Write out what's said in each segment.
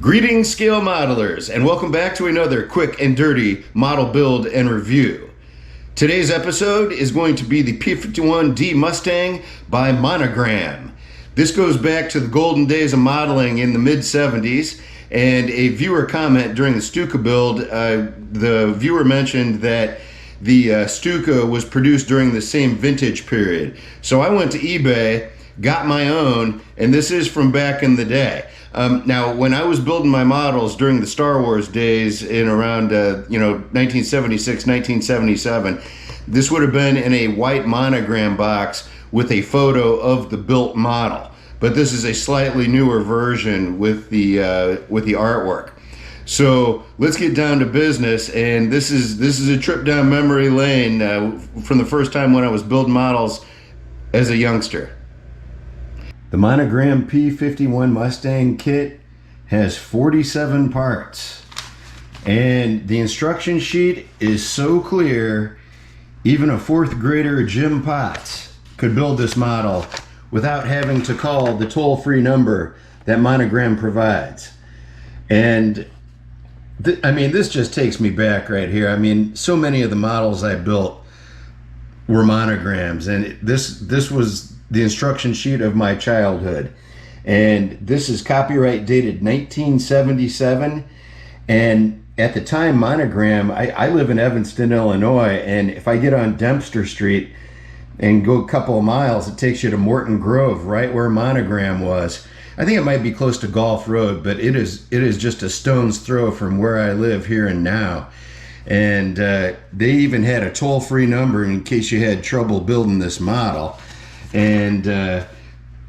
Greetings, scale modelers, and welcome back to another quick and dirty model build and review. Today's episode is going to be the P-51D Mustang by Monogram. This goes back to the golden days of modeling in the mid-70s, and a viewer comment during the Stuka build, the viewer mentioned that the Stuka was produced during the same vintage period. So I went to eBay, got my own, and this is from back in the day. Now, when I was building my models during the Star Wars days in around, 1976, 1977, this would have been in a white Monogram box with a photo of the built model. But this is a slightly newer version with the artwork. So let's get down to business, and this is a trip down memory lane from the first time when I was building models as a youngster. The Monogram P-51 Mustang kit has 47 parts, and the instruction sheet is so clear, even a fourth grader Jim Potts could build this model without having to call the toll-free number that Monogram provides. And I mean, this just takes me back right here. I mean, so many of the models I built were monograms, and this was the instruction sheet of my childhood. And this is copyright dated 1977, and at the time Monogram, I live in Evanston, Illinois, and if I get on Dempster Street and go a couple of miles, it takes you to Morton Grove, right where Monogram was. I think it might be close to Gulf Road, but it is just a stone's throw from where I live here and now. And they even had a toll-free number in case you had trouble building this model. And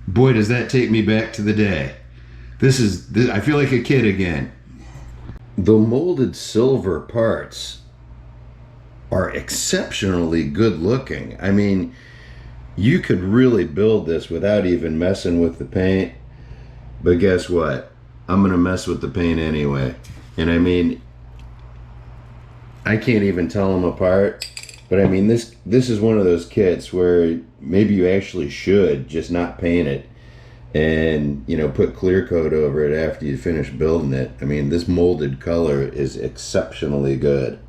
boy, does that take me back to the day. I feel like a kid again. The molded silver parts are exceptionally good looking. I mean, you could really build this without even messing with the paint. But guess what? I'm gonna mess with the paint anyway. And I mean, I can't even tell them apart. But I mean, this is one of those kits where maybe you actually should just not paint it and, put clear coat over it after you finish building it. I mean, this molded color is exceptionally good.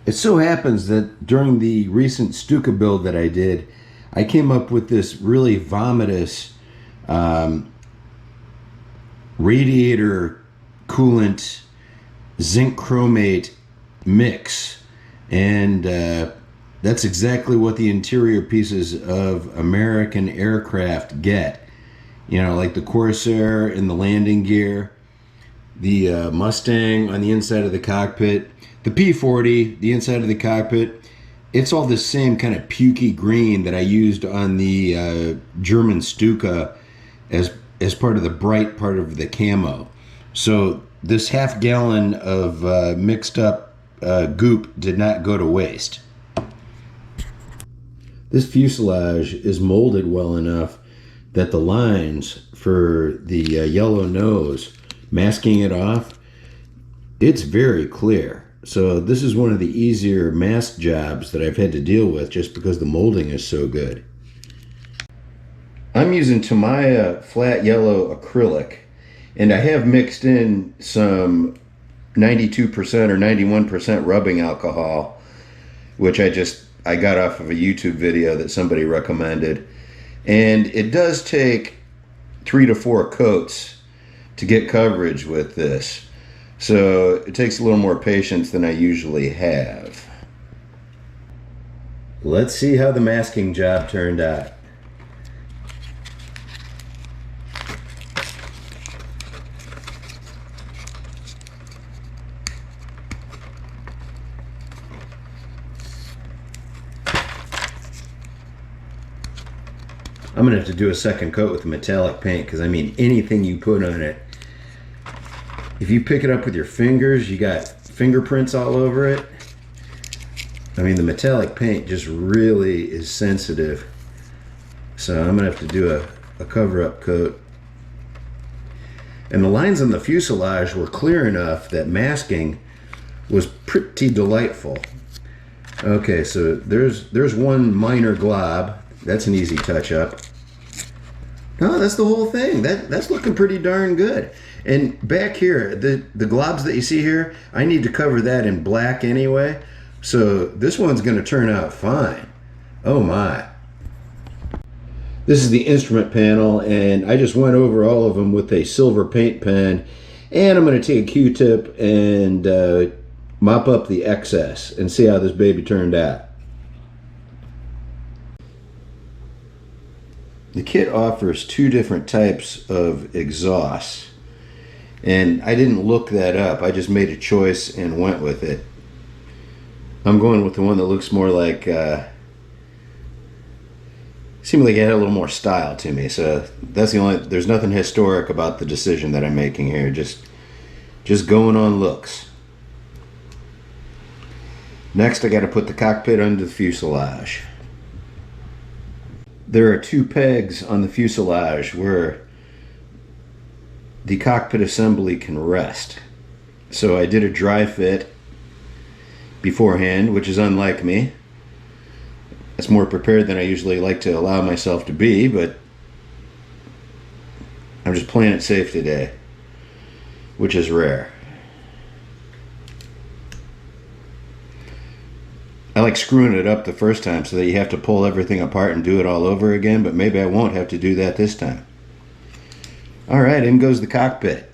It so happens that during the recent Stuka build that I did, I came up with this really vomitous radiator coolant zinc chromate mix, and that's exactly what the interior pieces of American aircraft get. Like the Corsair in the landing gear, the Mustang on the inside of the cockpit, the P-40, the inside of the cockpit. It's all the same kind of pukey green that I used on the German Stuka as part of the bright part of the camo. So this half gallon of mixed up goop did not go to waste. This fuselage is molded well enough that the lines for the yellow nose, masking it off, it's very clear. So this is one of the easier mask jobs that I've had to deal with just because the molding is so good. I'm using Tamiya flat yellow acrylic, and I have mixed in some 92% or 91% rubbing alcohol, which I got off of a YouTube video that somebody recommended. And it does take 3 to 4 coats to get coverage with this. So it takes a little more patience than I usually have. Let's see how the masking job turned out. I'm gonna have to do a second coat with the metallic paint, because I mean, anything you put on it, if you pick it up with your fingers, you got fingerprints all over it. I mean, the metallic paint just really is sensitive. So I'm gonna have to do a cover-up coat. And the lines on the fuselage were clear enough that masking was pretty delightful. Okay, so there's one minor glob. That's an easy touch-up. No, that's the whole thing. That's looking pretty darn good. And back here, the globs that you see here, I need to cover that in black anyway. So this one's going to turn out fine. Oh my. This is the instrument panel, and I just went over all of them with a silver paint pen. And I'm going to take a Q-tip and mop up the excess and see how this baby turned out. The kit offers two different types of exhausts, and I didn't look that up. I just made a choice and went with it. I'm going with the one that looks more like, seemed like it had a little more style to me. So that's the only, there's nothing historic about the decision that I'm making here. Just going on looks. Next, I got to put the cockpit under the fuselage. There are two pegs on the fuselage where the cockpit assembly can rest. So I did a dry fit beforehand, which is unlike me. It's more prepared than I usually like to allow myself to be, but I'm just playing it safe today, which is rare. I like screwing it up the first time so that you have to pull everything apart and do it all over again, but maybe I won't have to do that this time. Alright, in goes the cockpit.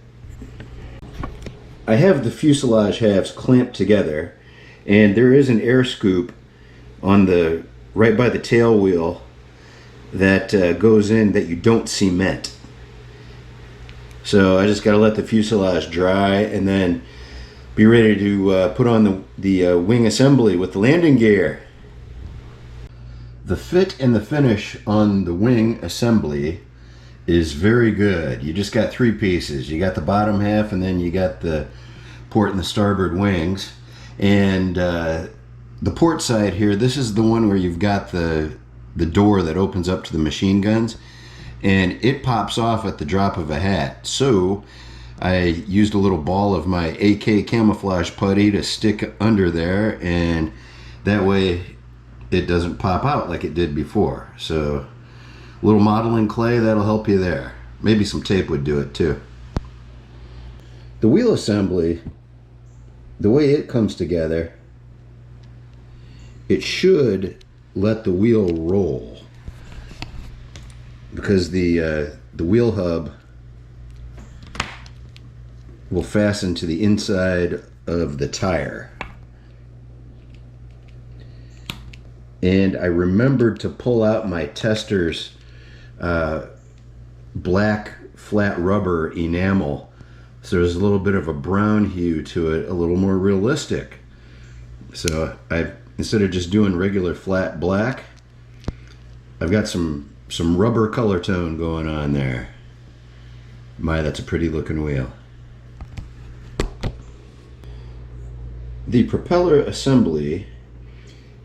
I have the fuselage halves clamped together, and there is an air scoop on the right by the tail wheel that goes in that you don't cement. So I just got to let the fuselage dry and then be ready to put on the wing assembly with the landing gear. The fit and the finish on the wing assembly is very good. You just got three pieces. You got the bottom half, and then you got the port and the starboard wings. And the port side here, this is the one where you've got the door that opens up to the machine guns, and it pops off at the drop of a hat. So I used a little ball of my AK camouflage putty to stick under there, and that way it doesn't pop out like it did before. So a little modeling clay, that'll help you there. Maybe some tape would do it too. The wheel assembly, the way it comes together, it should let the wheel roll, because the wheel hub will fasten to the inside of the tire. And I remembered to pull out my tester's black flat rubber enamel, so there's a little bit of a brown hue to it, a little more realistic. So instead of just doing regular flat black, I've got some rubber color tone going on there. My, that's a pretty looking wheel. The propeller assembly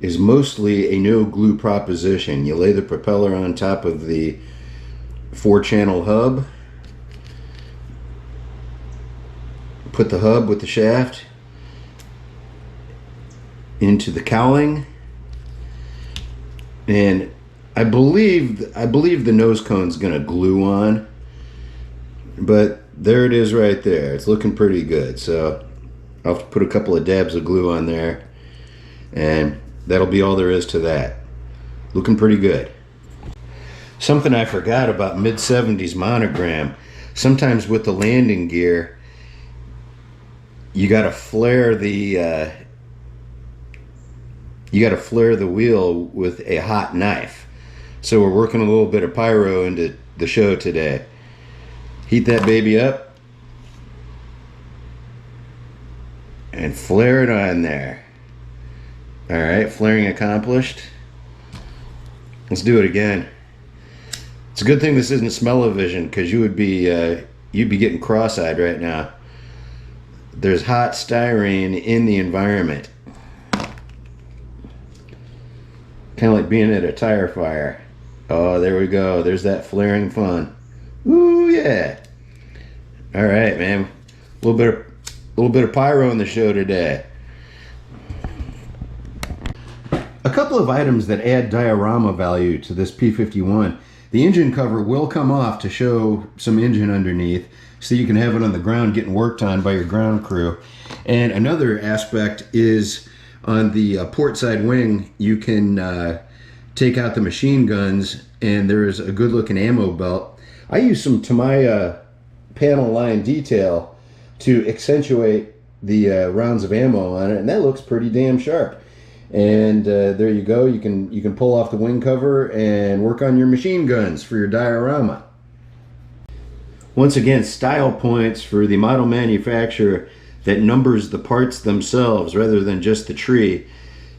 is mostly a no glue proposition. You lay the propeller on top of the 4-channel hub, put the hub with the shaft into the cowling, and I believe the nose cone's gonna glue on, but there it is right there. It's looking pretty good. So I'll have to put a couple of dabs of glue on there, and that'll be all there is to that. Looking pretty good. Something I forgot about mid-70s Monogram, sometimes with the landing gear, you gotta flare the wheel with a hot knife. So we're working a little bit of pyro into the show today. Heat that baby up and flare it on there. Alright, flaring accomplished. Let's do it again. It's a good thing this isn't smell-o-vision, because you'd be getting cross-eyed right now. There's hot styrene in the environment. Kind of like being at a tire fire. Oh, there we go. There's that flaring fun. Ooh, yeah. All right, man. A little bit of pyro in the show today. A couple of items that add diorama value to this P-51. The engine cover will come off to show some engine underneath. so you can have it on the ground getting worked on by your ground crew. And another aspect is on the port side wing, you can take out the machine guns, and there's a good looking ammo belt. I use some Tamiya panel line detail to accentuate the rounds of ammo on it, and that looks pretty damn sharp. And there you go. You can pull off the wing cover and work on your machine guns for your diorama. Once again, style points for the model manufacturer that numbers the parts themselves rather than just the tree,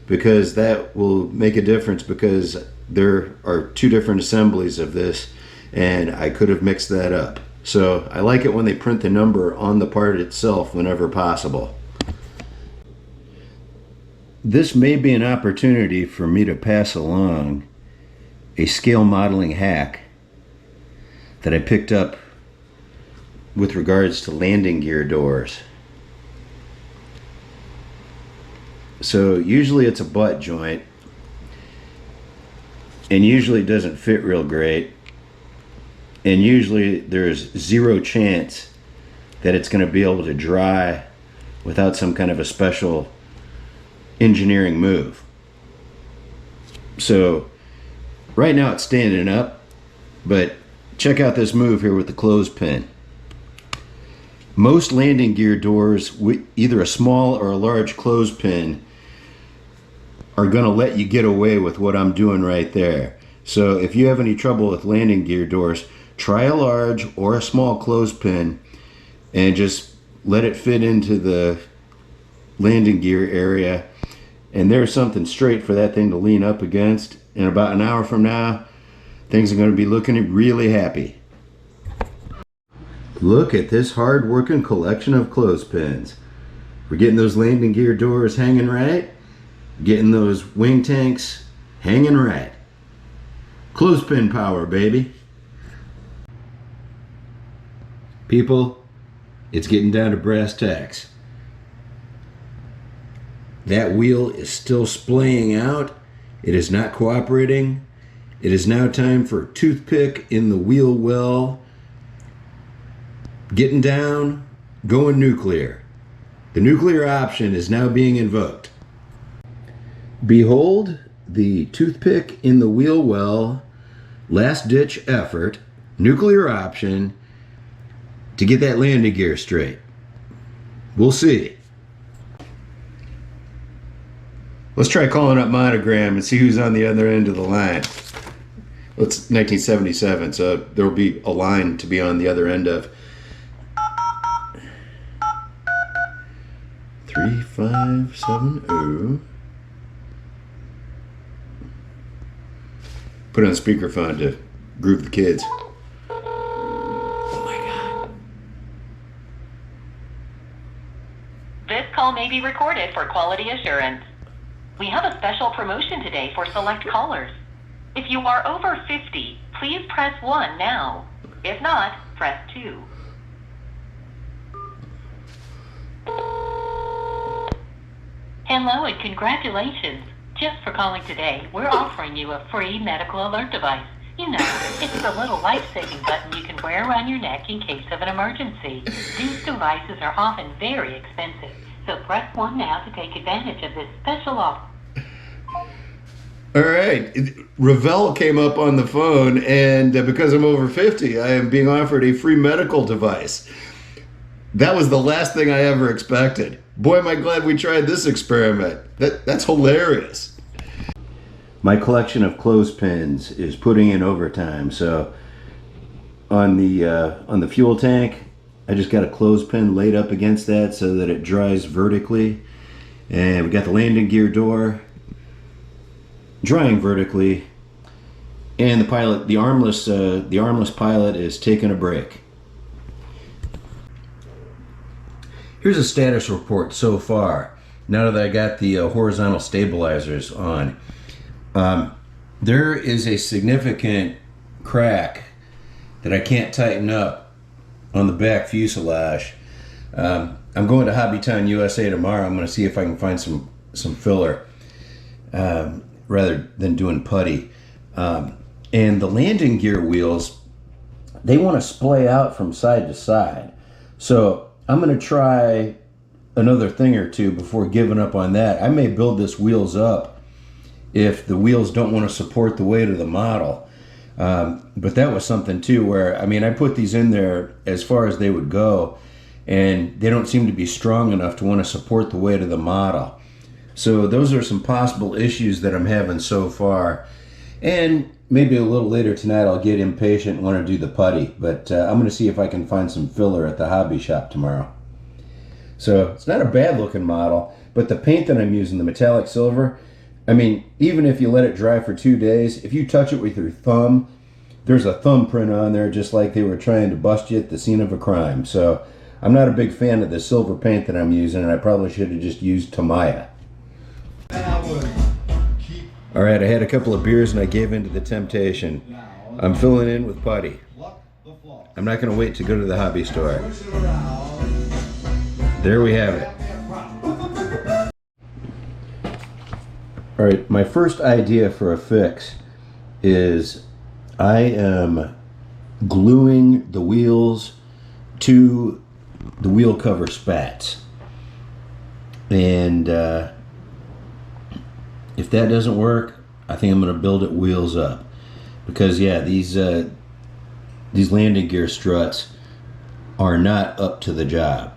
because that will make a difference, because there are two different assemblies of this and I could have mixed that up. So I like it when they print the number on the part itself whenever possible. This may be an opportunity for me to pass along a scale modeling hack that I picked up with regards to landing gear doors. So usually it's a butt joint, and usually it doesn't fit real great, and usually there's zero chance that it's going to be able to dry without some kind of a special engineering move. So right now it's standing up, but check out this move here with the clothespin. Most landing gear doors with either a small or a large clothespin are going to let you get away with what I'm doing right there. So if you have any trouble with landing gear doors, try a large or a small clothespin and just let it fit into the landing gear area, and there's something straight for that thing to lean up against. And about an hour from now, things are going to be looking really happy. Look at this hard-working collection of clothespins. We're getting those landing gear doors hanging right, getting those wing tanks hanging right. Clothespin power, baby. People, it's getting down to brass tacks. That wheel is still splaying out. It is not cooperating. It is now time for toothpick in the wheel well. Getting down, going nuclear. The nuclear option is now being invoked. Behold the toothpick in the wheel well, last ditch effort, nuclear option to get that landing gear straight. We'll see. Let's try calling up Monogram and see who's on the other end of the line. Well, it's 1977, so there will be a line to be on the other end of. 3570. Put it on speakerphone to groove the kids. Oh my God. This call may be recorded for quality assurance. We have a special promotion today for select callers. If you are over 50, please press 1 now. If not, press 2. Hello and congratulations. Just for calling today, we're offering you a free medical alert device. You know, it's the little life-saving button you can wear around your neck in case of an emergency. These devices are often very expensive, so press 1 now to take advantage of this special offer. All right, Ravel came up on the phone, and because I'm over 50, I am being offered a free medical device. That was the last thing I ever expected. Boy, am I glad we tried this experiment. That's hilarious. My collection of clothespins is putting in overtime. So on the fuel tank, I just got a clothespin laid up against that so that it dries vertically. And we got the landing gear door drying vertically, and the armless pilot is taking a break. Here's a status report so far. Now that I got the horizontal stabilizers on, there is a significant crack that I can't tighten up on the back fuselage. I'm going to Hobbytown, USA tomorrow. I'm going to see if I can find some filler rather than doing putty. And the landing gear wheels, they want to splay out from side to side. So I'm going to try another thing or two before giving up on that. I may build this wheels up if the wheels don't want to support the weight of the model. But that was something too where, I mean, I put these in there as far as they would go, and they don't seem to be strong enough to want to support the weight of the model. So those are some possible issues that I'm having so far. And maybe a little later tonight I'll get impatient and want to do the putty. But I'm going to see if I can find some filler at the hobby shop tomorrow. So it's not a bad looking model, but the paint that I'm using, the metallic silver, I mean, even if you let it dry for 2 days, if you touch it with your thumb, there's a thumbprint on there just like they were trying to bust you at the scene of a crime. So I'm not a big fan of the silver paint that I'm using, and I probably should have just used Tamiya. All right, I had a couple of beers and I gave in to the temptation. I'm filling in with putty. I'm not going to wait to go to the hobby store. There we have it. All right, my first idea for a fix is I am gluing the wheels to the wheel cover spats. And if that doesn't work, I think I'm going to build it wheels up. Because yeah, these landing gear struts are not up to the job.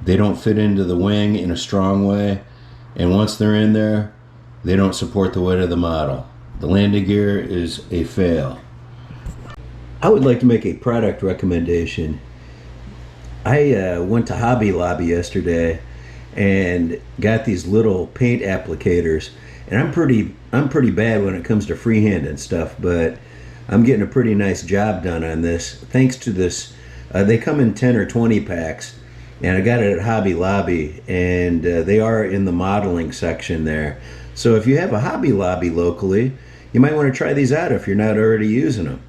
They don't fit into the wing in a strong way, and once they're in there, they don't support the weight of the model. The landing gear is a fail. I would like to make a product recommendation. I went to Hobby Lobby yesterday and got these little paint applicators, and I'm pretty bad when it comes to freehand and stuff, but I'm getting a pretty nice job done on this thanks to this. They come in 10 or 20 packs, and I got it at Hobby Lobby, and they are in the modeling section there. So if you have a Hobby Lobby locally, you might want to try these out if you're not already using them.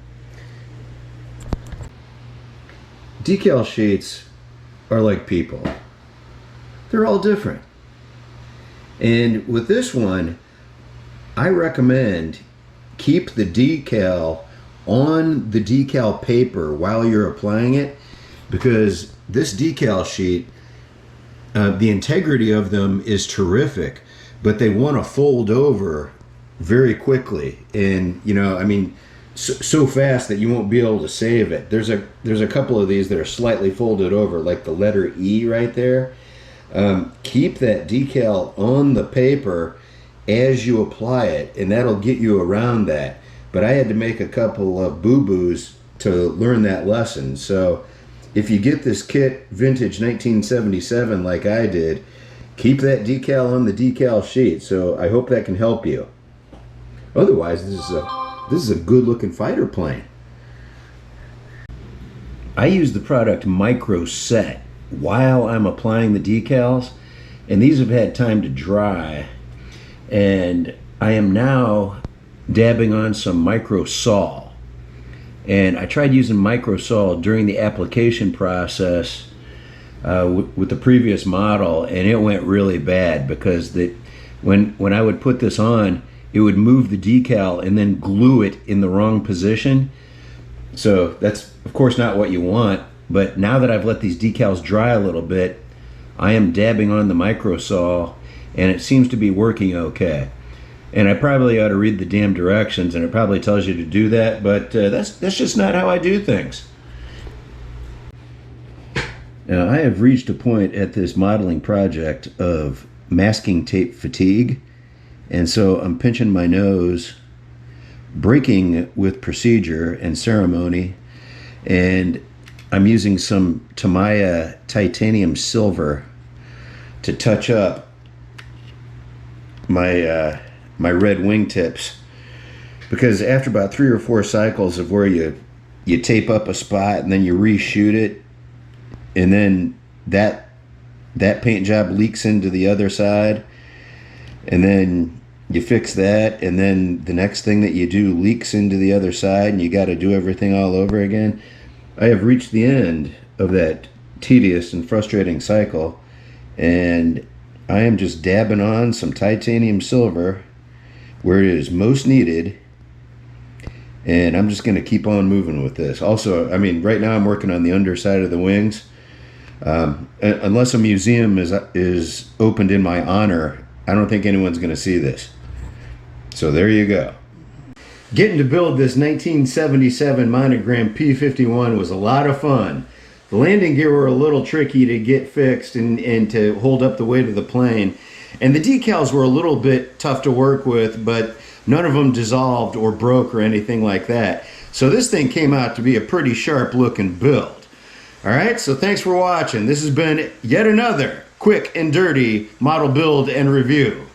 Decal sheets are like people. They're all different. And with this one, I recommend keep the decal on the decal paper while you're applying it, because this decal sheet, the integrity of them is terrific, but they want to fold over very quickly, and you know, I mean, so fast that you won't be able to save it. There's a couple of these that are slightly folded over, like the letter E right there. Keep that decal on the paper as you apply it, and that'll get you around that. But I had to make a couple of boo-boos to learn that lesson. So if you get this kit vintage 1977 like I did, keep that decal on the decal sheet. So I hope that can help you. Otherwise, this is a good looking fighter plane. I use the product Micro Set while I'm applying the decals, and these have had time to dry, and I am now dabbing on some Micro Sol. And I tried using Micro Sol during the application process with the previous model, and it went really bad because when I would put this on, it would move the decal and then glue it in the wrong position. So that's of course not what you want, but now that I've let these decals dry a little bit, I am dabbing on the Micro Sol, and it seems to be working okay. And I probably ought to read the damn directions, and it probably tells you to do that, but that's just not how I do things. Now, I have reached a point at this modeling project of masking tape fatigue, and so I'm pinching my nose, breaking with procedure and ceremony, and I'm using some Tamiya titanium silver to touch up my my red wingtips, because after about 3 or 4 cycles of where you tape up a spot and then you reshoot it, and then that paint job leaks into the other side, and then you fix that, and then the next thing that you do leaks into the other side, and you got to do everything all over again. I have reached the end of that tedious and frustrating cycle, and I am just dabbing on some titanium silver where it is most needed, and I'm just going to keep on moving with this. Also, I mean, right now I'm working on the underside of the wings, Unless a museum is opened in my honor, I don't think anyone's going to see this. So there you go. Getting to build this 1977 Monogram P-51 was a lot of fun. The landing gear were a little tricky to get fixed and to hold up the weight of the plane. And the decals were a little bit tough to work with, but none of them dissolved or broke or anything like that. So this thing came out to be a pretty sharp looking build. All right, so thanks for watching. This has been yet another quick and dirty model build and review.